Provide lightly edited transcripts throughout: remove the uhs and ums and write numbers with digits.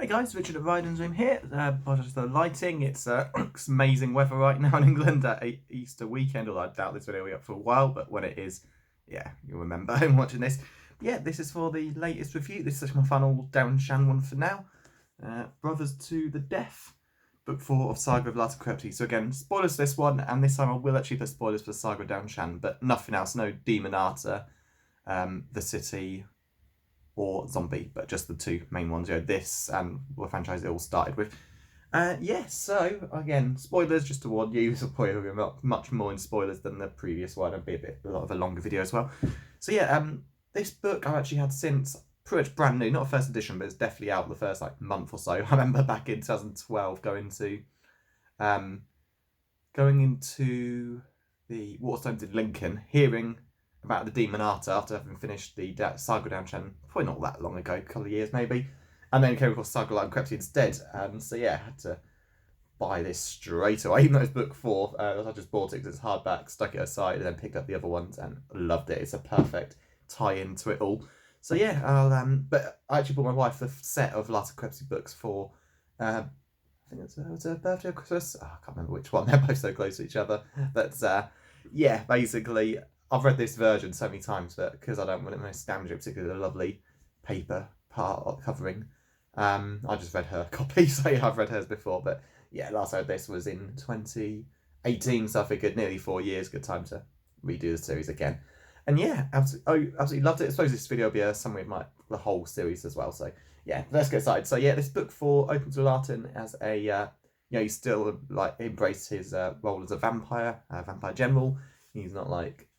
Hey guys, Richard at Ryden's Room here. Apologies for the lighting. It's amazing weather right now in England at Easter weekend, although I doubt this video will be up for a while, but when it is, yeah, you'll remember I'm watching this. Yeah, this is for the latest review. This is my final Darren Shan one for now. Brothers to the Death, book 4 of Saga of Larten Crepsley. So again, spoilers for this one, and this time I will actually put spoilers for Saga of Darren Shan, but nothing else, no Demonata, the City, or Zombie, but just the two main ones, this and the franchise it all started with. So again, spoilers, just to warn you, so probably be much more in spoilers than the previous one. It'll be a lot of a longer video as well. So yeah, this book I've actually had since pretty much brand new, not a first edition, but it's definitely out the first month or so. I remember back in 2012 going into the Waterstones in Lincoln, hearing about the Demonata after having finished the Saga Darren Shan, probably not that long ago, a couple of years maybe, and then came across Saga Larten Crepsley instead, and so yeah, I had to buy this straight away, even though it's book 4. I just bought it because it's hardback, stuck it aside, and then picked up the other ones and loved it. It's a perfect tie-in to it all. So yeah, but I actually bought my wife the set of Larten Crepsley books for, I think it was her birthday or Christmas. Oh, I can't remember which one. They're both so close to each other. But yeah, basically, I've read this version so many times, but because I don't want it most damaging, particularly the lovely paper part covering, I just read her copy. So yeah, I've read hers before. But yeah, last I read this was in 2018, so I figured nearly 4 years, good time to redo the series again. And yeah, absolutely loved it. I suppose this video will be a summary of the whole series as well. So yeah, let's get started. So yeah, this book 4 opens with Larten as a he still embraced his role as a vampire general. He's not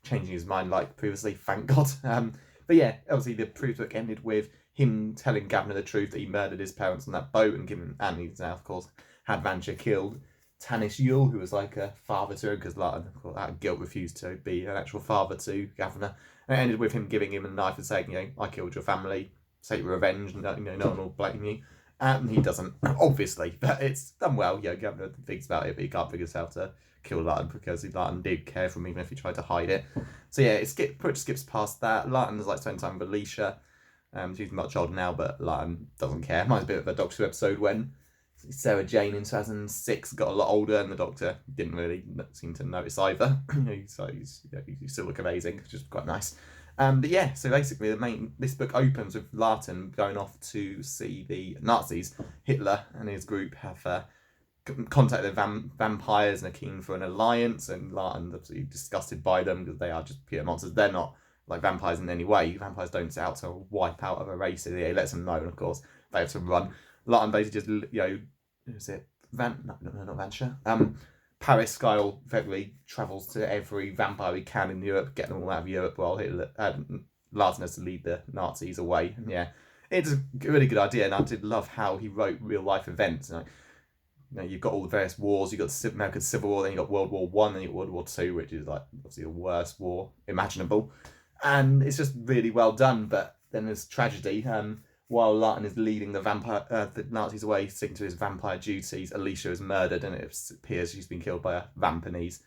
changing his mind like previously, thank God. But yeah, obviously the previous book ended with him telling Gavner the truth that he murdered his parents on that boat, and he's now, of course, had Vancha killed Tanis Yule, who was like a father to him, because Larten, of course, out of guilt, refused to be an actual father to Gavner. And it ended with him giving him a knife and saying, I killed your family, take your revenge, and no one will blame you. And he doesn't, obviously, but it's done well. Gavner thinks about it, but he can't figure out how to kill Larten because Larten did care for him, even if he tried to hide it. So yeah, it skips past that. Larten is spending time with Alicia. She's much older now, but Larten doesn't care. Reminds a bit of a Doctor Who episode when Sarah Jane in 2006 got a lot older, and the Doctor didn't really seem to notice either. You still look amazing, which is quite nice. But yeah, so basically this book opens with Larten going off to see the Nazis. Hitler and his group have contacted vampires and are keen for an alliance, and Larten's absolutely disgusted by them because they are just pure monsters. They're not like vampires in any way. Vampires don't set out to wipe out other races. He lets them know, and of course they have to run. Larten basically just who's it? Not Vancha. Paris style effectively travels to every vampire he can in Europe, getting them all out of Europe, while Larten has to lead the Nazis away. And yeah, it's a really good idea, and I did love how he wrote real life events. You've got all the various wars. You've got the American Civil War, then you've got World War I, then you've got World War II, which is obviously the worst war imaginable. And it's just really well done. But then there's tragedy. While Larten is leading the Nazis away, sticking to his vampire duties, Alicia is murdered, and it appears she's been killed by a Vampanese.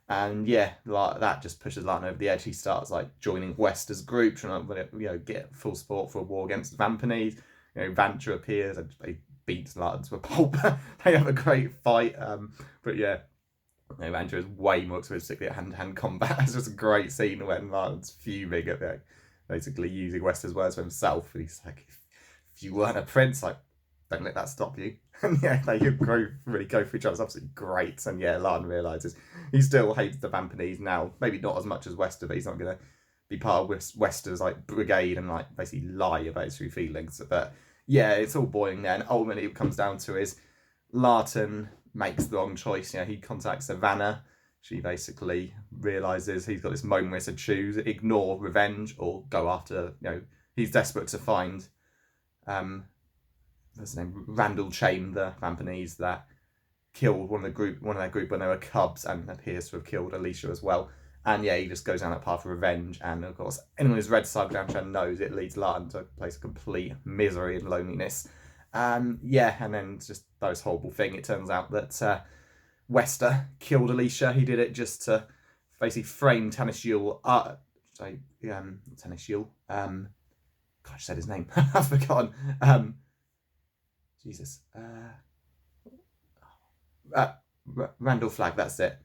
And yeah, that just pushes Larten over the edge. He starts joining Wester's group, trying to get full support for a war against the Vampanese. Vancha appears and beats Larten to a pulp. They have a great fight, but yeah, Vancha is way more experienced at hand-to-hand combat. It's just a great scene when Larten's fuming at basically using Wester's words for himself. And he's like, if you weren't a prince, don't let that stop you. And yeah, they really go for each other. It's absolutely great. And yeah, Larten realises he still hates the Vampanese now. Maybe not as much as Wester, but he's not going to be part of Wester's brigade and basically lie about his true feelings. But yeah, it's all boiling there, and ultimately it comes down to is Larten makes the wrong choice. He contacts Savannah. She basically realises he's got this moment where he to choose: ignore revenge or go after. He's desperate to find what's his name, Randall Chain, the Vampanese that killed one of their group when they were cubs, and appears to have killed Alicia as well. And yeah, he just goes down that path of revenge. And of course, anyone who's read Saga Darren Shan knows it leads Larten to a place of complete misery and loneliness. Yeah, and then just those horrible thing. It turns out that Wester killed Alicia. He did it just to basically frame Tanis Yule. Tanis Yule. God, I said his name. I've forgotten. Jesus. Randall Flagg, that's it.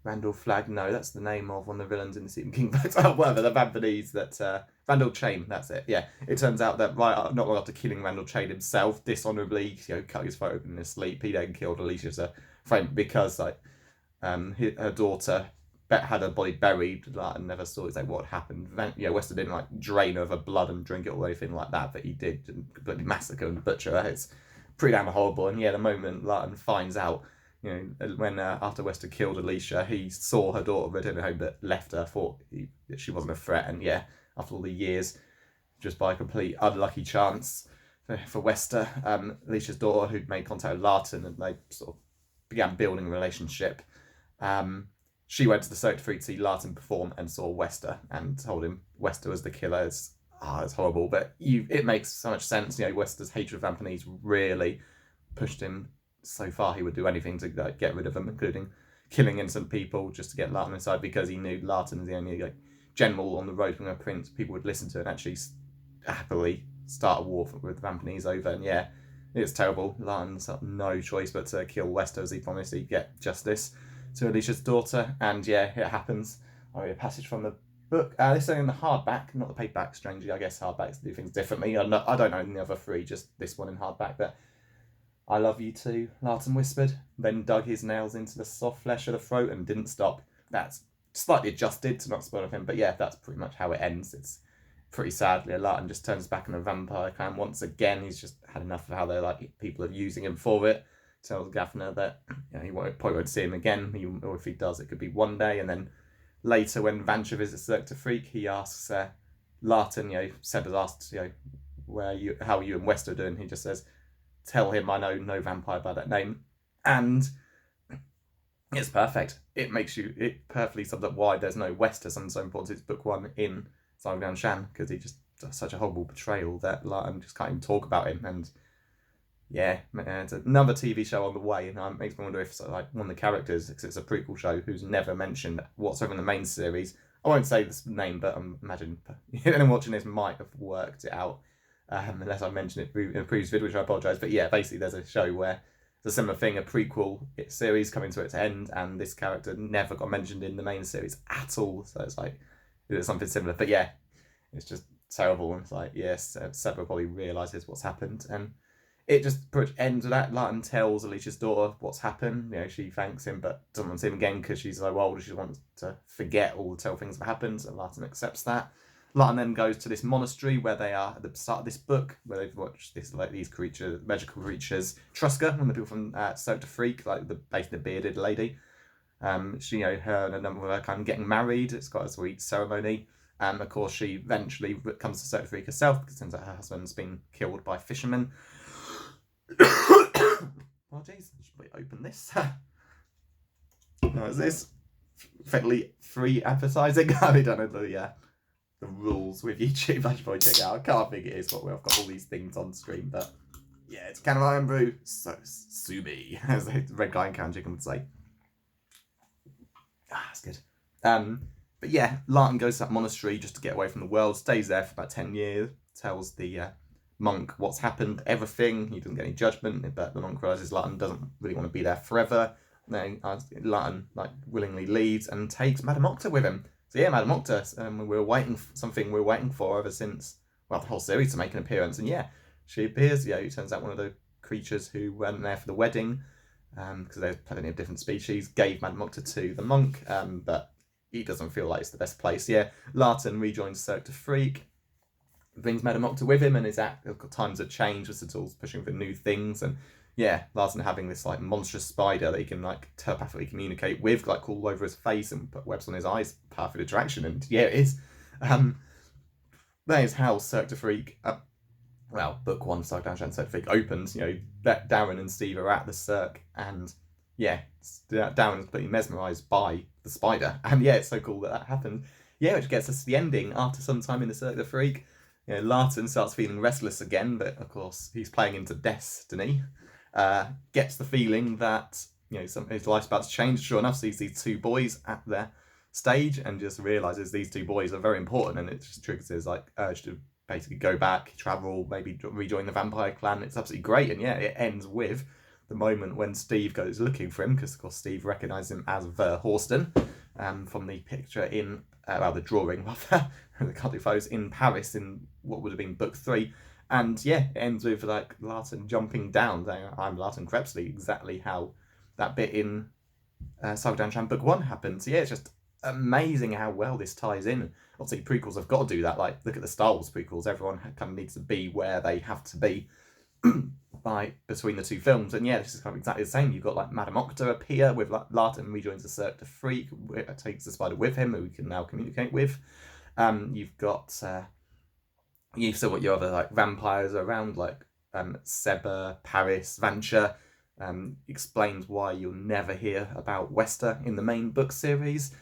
Randall Flagg, no, that's the name of one of the villains in the Stephen King books. Oh, whatever, the Vampires that. Randall Chain, that's it. Yeah, it turns out that not long after killing Randall Chain himself, dishonorably, cut his throat open in his sleep, he then killed Alicia's friend because her daughter had her body buried and never saw what happened. Wester didn't drain her of her blood and drink it or anything like that, but he did completely massacre and butcher her. It's pretty damn horrible. And the moment Larten finds out, when after Wester killed Alicia, he saw her daughter return home but left her, thought that she wasn't a threat, and after all the years, just by a complete unlucky chance for Wester, Alicia's daughter, who'd made contact with Larten, and they sort of began building a relationship. She went to the Cirque du Freak to see Larten perform and saw Wester and told him Wester was the killer. It's horrible, but it makes so much sense. Wester's hatred of vampires really pushed him so far. He would do anything to get rid of them, including killing innocent people just to get Larten inside, because he knew Larten was the only general on the road from a prince people would listen to and actually happily start a war with the vampires over. And it's terrible. Larten's no choice but to kill Wester, as he promised he'd get justice to Alicia's daughter. And it happens. I'll read a passage from the book. This is only in the hardback, not the paperback. Strangely, I guess hardbacks do things differently. I don't know the other three, just this one in hardback. But "I love you too," Larten whispered, then dug his nails into the soft flesh of the throat and didn't stop. That's slightly adjusted to not spoil him, but that's pretty much how it ends. It's pretty sad. Larten just turns back on the vampire clan once again. He's just had enough of how they're people are using him for it. Tells Gaffner that he probably won't see him again, or if he does, it could be one day. And then later, when Vansha visits Cirque du Freak, he asks Larten, Seb has asked, how you and Wester are doing. He just says, "Tell him I know no vampire by that name." And it's perfect. It perfectly sums up why there's no Wester, something so important. It's book one in Saga and Shan, because he just does such a horrible betrayal that Larten just can't even talk about him. And it's another TV show on the way, and it makes me wonder if one of the characters, because it's a prequel show, who's never mentioned whatsoever in the main series. I won't say this name, but I imagine anyone watching this might have worked it out, unless I mentioned it in a previous video, which I apologise. But basically there's a show where it's a similar thing, a prequel series coming to its end, and this character never got mentioned in the main series at all. So it's something similar. But it's just terrible. And it's Seb probably realises what's happened, and it just pretty much ends with that. Larten tells Alicia's daughter what's happened. She thanks him, but doesn't want to see him again because she's so old. She wants to forget all the terrible things that happened, and Larten accepts that. Larten then goes to this monastery where they are at the start of this book, where they've watched these creatures, magical creatures. Truska, one of the people from Cirque du Freak, basically the bearded lady. She, her and a number of her kind of getting married. It's quite a sweet ceremony. And of course, she eventually comes to Cirque du Freak herself, because it turns out her husband's been killed by fishermen. Apologies, I should probably open this. Now, is this effectively free advertising? I don't know the rules with YouTube. I should probably check it out. I can't think it is, but I've got all these things on screen. But it's Can of Iron Brew. So sue me, as the red guy in Can Chicken would say. That's good. But Larten goes to that monastery just to get away from the world. Stays there for about 10 years. Tells the monk what's happened, everything. He doesn't get any judgment, but the monk realizes Larten doesn't really want to be there forever. Then Larten willingly leaves and takes Madame Octa with him. So Madame Octa, we're waiting for ever since the whole series to make an appearance. And she appears. It turns out one of the creatures who weren't there for the wedding, because there's plenty of different species, gave Madame Octa to the monk, but he doesn't feel like it's the best place. Larten rejoins Cirque du Freak, brings Madame Octa with him, and times have changed with the tools pushing for new things. And Larten having this monstrous spider that he can telepathically communicate with, all over his face and put webs on his eyes. Perfect attraction, and it is. That is how Cirque du Freak, book one, Saga Down Cirque du Freak opens. Darren and Steve are at the Cirque, and Darren is completely mesmerised by the spider, and it's so cool that happened. Which gets us to the ending after some time in the Cirque du Freak. Larten starts feeling restless again, but of course he's playing into destiny. Gets the feeling that his life's about to change. Sure enough, sees these two boys at their stage and just realizes these two boys are very important, and it just triggers his urge to basically go back, travel, maybe rejoin the vampire clan. It's absolutely great, and yeah, it ends with the moment when Steve goes looking for him, because of course Steve recognised him as Verhorsten from the picture in, the drawing rather, the can't do photos, in Paris in what would have been book 3. And yeah, it ends with like Larten jumping down, saying, "I'm Larten Crepsley," exactly how that bit in Saga Shan book 1 happened. So yeah, it's just amazing how well this ties in. Obviously, prequels have got to do that. Like, look at the Star Wars prequels. Everyone kind of needs to be where they have to be between the two films. And yeah, this is kind of exactly the same. You've got like Madame Octa appear with Larten rejoins the Cirque du Freak, takes the spider with him, who we can now communicate with. You've still got your other like vampires around, like Seba, Paris, Vancha. Explains why you'll never hear about Wester in the main book series.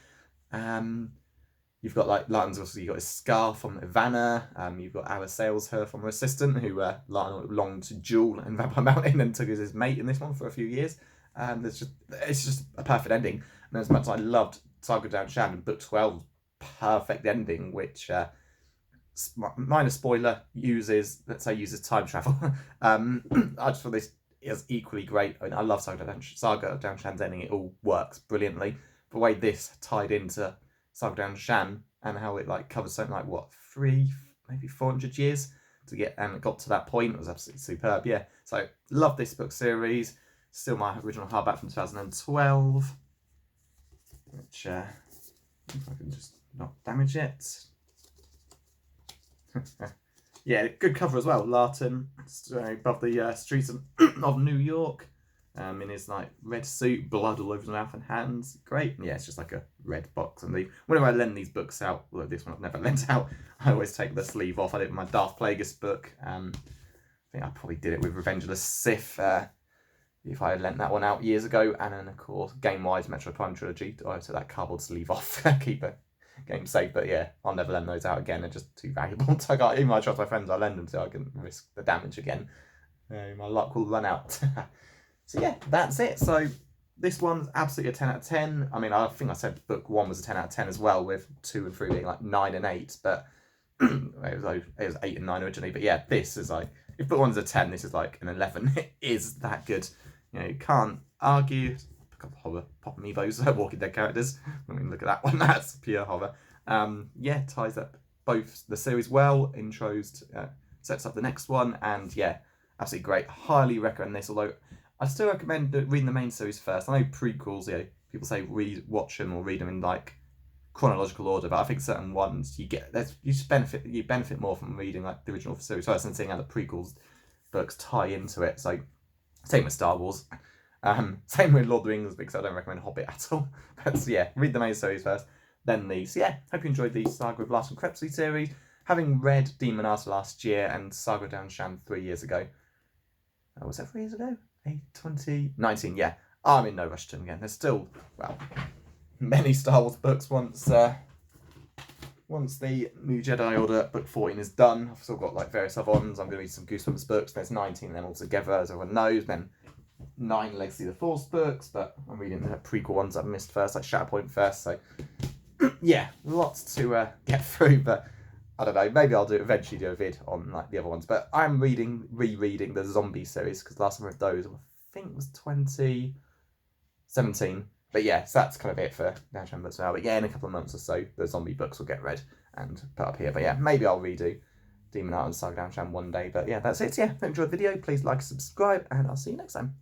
You've got like Larten's also, you've got his scar from Ivana. You've got our sales her from her assistant, who Larten longed to duel in Vampire Mountain and took as his mate in this one for a few years. It's just a perfect ending. And as much as I loved Saga Shan and book 12, perfect ending, which minor spoiler, uses time travel. I just thought this is equally great. I mean, I love Saga Shan's ending. It all works brilliantly. The way this tied into Saga Shan and how it like covers something like what, 400 years to get, and it got to that point, it was absolutely superb. Yeah, so love this book series. Still my original hardback from 2012, which if I can just not damage it. Yeah, good cover as well. Larten above the streets of New York, in his like red suit, blood all over his mouth and hands. Great. Yeah, it's just like a red box. And whenever I lend these books out, well, this one I've never lent out, I always take the sleeve off. I did it with my Darth Plagueis book. I think I probably did it with Revenge of the Sith, if I had lent that one out years ago. And then of course, Game-wise, Metro Prime Trilogy. I took that cardboard sleeve off, keep it game safe. But yeah, I'll never lend those out again. They're just too valuable. So even though I trust my friends, I lend them so I can risk the damage again. My luck will run out. So yeah, that's it. So this one's absolutely a 10 out of 10. I mean, I think I said book 1 was a 10 out of 10 as well, with 2 and 3 being like 9 and 8. But it was 8 and 9 originally. But yeah, this is like, if book 1's a 10, this is like an 11. It is that good. You know, you can't argue. Horror pop amiibos, Walking Dead characters. I mean, look at that one. That's pure horror. Yeah, ties up both the series well. Intros sets up the next one, and yeah, absolutely great. Highly recommend this. Although I still recommend reading the main series first. I know prequels, you know, people say watch them or read them in like chronological order, but I think certain ones you benefit more from reading like the original series first and seeing how the prequels books tie into it. So same with Star Wars. Same with Lord of the Rings, because I don't recommend Hobbit at all. But yeah, read the main series first, then these. So yeah, hope you enjoyed the Saga of Larten Crepsley series. Having read Demon Art last year and Saga Shan 3 years ago. Was that 3 years ago? 2019, yeah. I'm in no rush to them again. There's still, well, many Star Wars books once the New Jedi Order book 14 is done. I've still got like various other ones. I'm going to read some Goosebumps books. There's 19 of them all together, as everyone knows. Then 9 Legacy of the Force books, but I'm reading the prequel ones I've missed first, like Shatterpoint first. So yeah, lots to get through, but I don't know, maybe I'll eventually do a vid on like the other ones. But I'm rereading the zombie series, because last time I read those, I think it was 2017. But yeah, so that's kind of it for Downtown Books now. But yeah, in a couple of months or so, the zombie books will get read and put up here. But yeah, maybe I'll redo Demon Art and Saga Shan one day. But yeah, that's it. So yeah, if you enjoyed the video, please like and subscribe, and I'll see you next time.